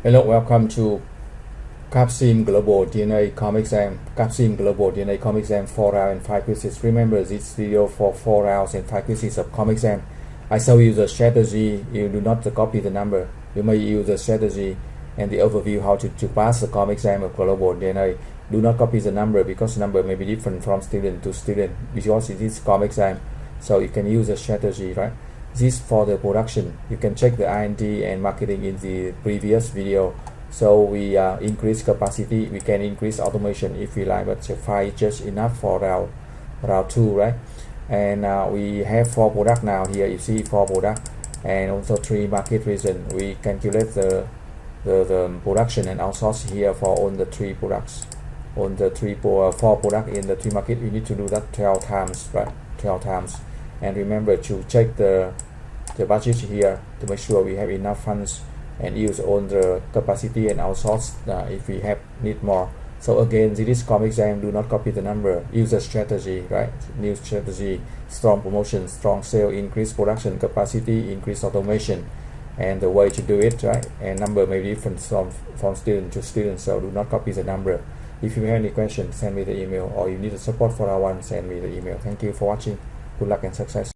Hello, welcome to Capsim GlobalDNA CompXM GlobalDNA CompXM 4 rounds and 5 quizzes. Remember this video for 4 rounds and 5 quizzes of CompXM. I show you the strategy. You do not copy the number. You may use the strategy and the overview how to pass the CompXM of GlobalDNA. Do not copy the number because number may be different from student to student because it is CompXM. So you can use the strategy, right? This for the production. You can check the R&D and marketing in the previous video. So we increase capacity. We can increase automation if we like, but 5 is just enough for round 2, right? And we have 4 product now. Here you see 4 product and also 3 market region. We calculate the production and outsource here for all the 3 products. On the 4 product in the 3 market, we need to do that 12 times, right? 12 times. And remember to check the budget here to make sure we have enough funds and use all the capacity and outsource if we need more. So again, this is CompXM. Do not copy the number. Use a strategy, right? New strategy: strong promotion, strong sale, increase production capacity, increase automation, and the way to do it, right? And number may be different from student to student. So do not copy the number. If you have any questions, send me the email, or you need the support for our one, send me the email. Thank you for watching. Good luck and success.